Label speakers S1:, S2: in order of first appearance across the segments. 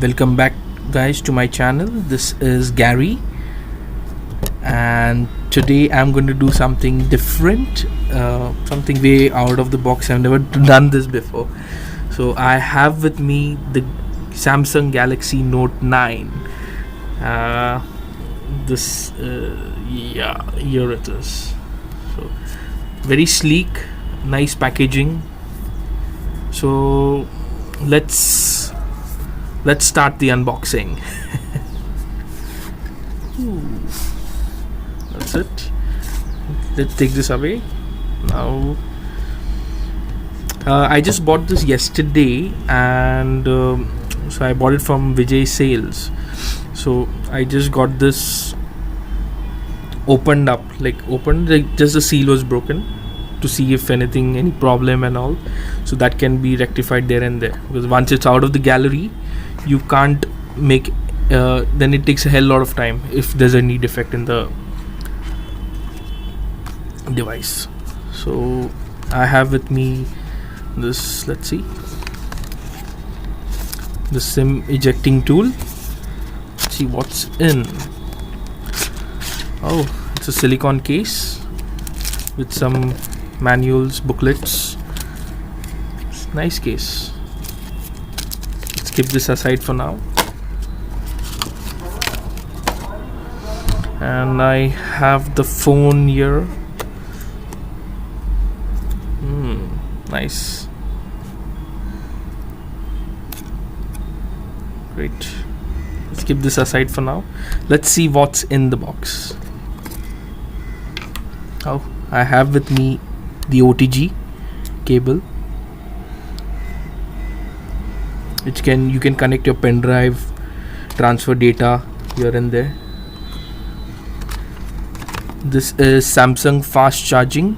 S1: Welcome back, guys, to my channel. This is Gary, and today I'm going to do something different, something way out of the box. I've never done this before. So I have with me the Samsung Galaxy Note 9. Here it is. So very sleek, nice packaging. So let's start the unboxing. That's it. Let's take this away now. I just bought this yesterday, and so I bought it from Vijay Sales. So I just got this opened up, just the seal was broken, to see if any problem and all, so that can be rectified there and there, because once it's out of the gallery you can't make then it takes a hell lot of time if there's any defect in the device. So I have with me this, let's see, the SIM ejecting tool. Let's see what's in. Oh, it's a silicone case with some manuals, booklets. It's a nice case. Let's keep this aside for now. And I have the phone here. Nice. Great. Let's keep this aside for now. Let's see what's in the box. Oh, I have with me the OTG cable, which you can connect your pen drive, transfer data here and there. This is Samsung fast charging.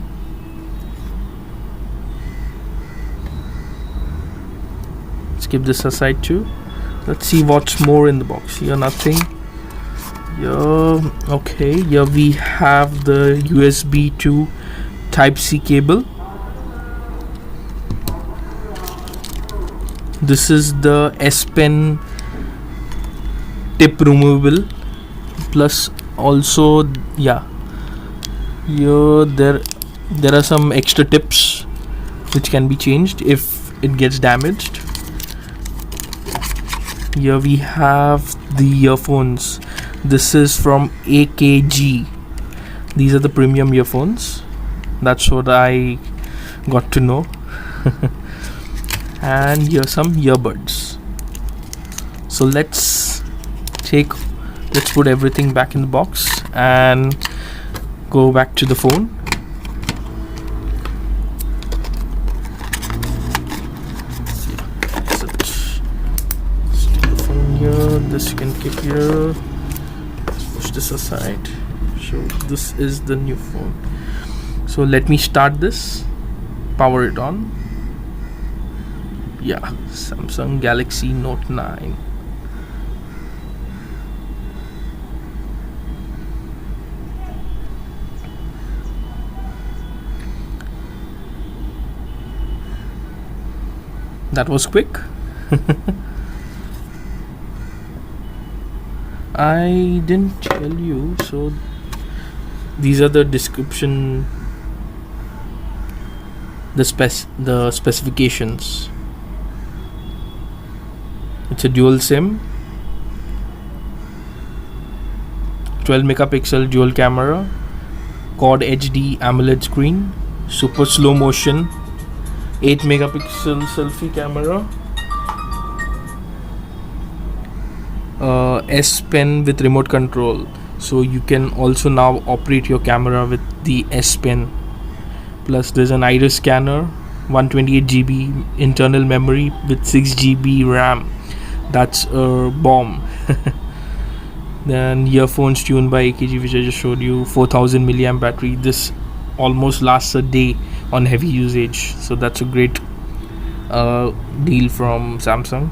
S1: Let's keep this aside too. Let's see what's more in the box. Here nothing. Okay, here we have the USB to Type-C cable. This is the S Pen tip removable, plus also here there are some extra tips which can be changed if it gets damaged. Here we have the earphones. This is from AKG. These are the premium earphones. That's what I got to know. And here's some earbuds. So let's put everything back in the box and go back to the phone. This you can keep here. Push this aside. So this is the new phone. So let me start this, power it on. Yeah, Samsung Galaxy Note 9. That was quick. I didn't tell you, so these are the description, the specifications. It's a dual SIM, 12 megapixel dual camera, quad HD AMOLED screen, super slow motion, 8 megapixel selfie camera, S Pen with remote control, so you can also now operate your camera with the S Pen. Plus there's an iris scanner, 128 GB internal memory with 6 GB RAM. That's a bomb. Then earphones tuned by AKG, which I just showed you, 4000 milliamp battery. This almost lasts a day on heavy usage, so that's a great deal from Samsung.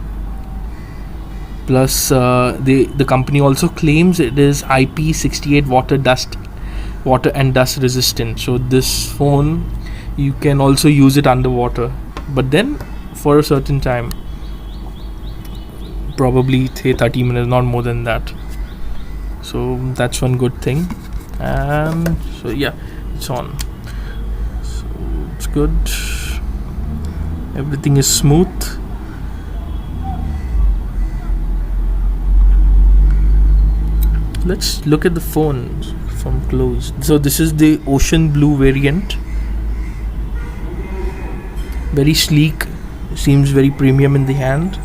S1: Plus the company also claims it is IP68 water and dust resistant. So this phone, you can also use it underwater, but then for a certain time. probably say 30 minutes, not more than that. So that's one good thing. And so yeah, it's on, so it's good, everything is smooth. Let's look at the phone from close. So this is the ocean blue variant, very sleek, seems very premium in the hand.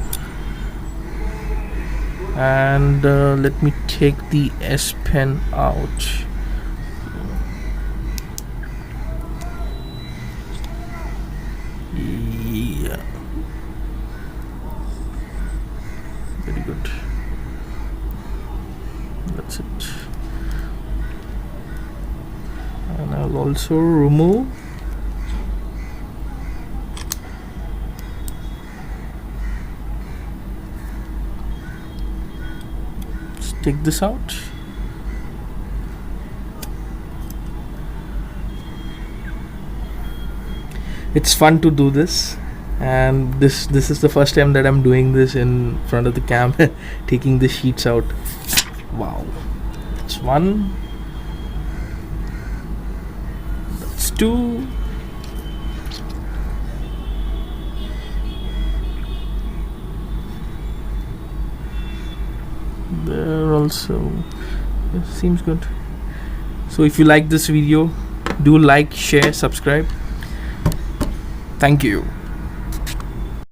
S1: And let me take the S Pen out. Yeah, very good. That's it. And I'll also remove take this out. It's fun to do this, and this is the first time that I'm doing this in front of the camera, taking the sheets out. Wow, that's one, that's two, there also. It seems good. So if you like this video, do like, share, subscribe. Thank you.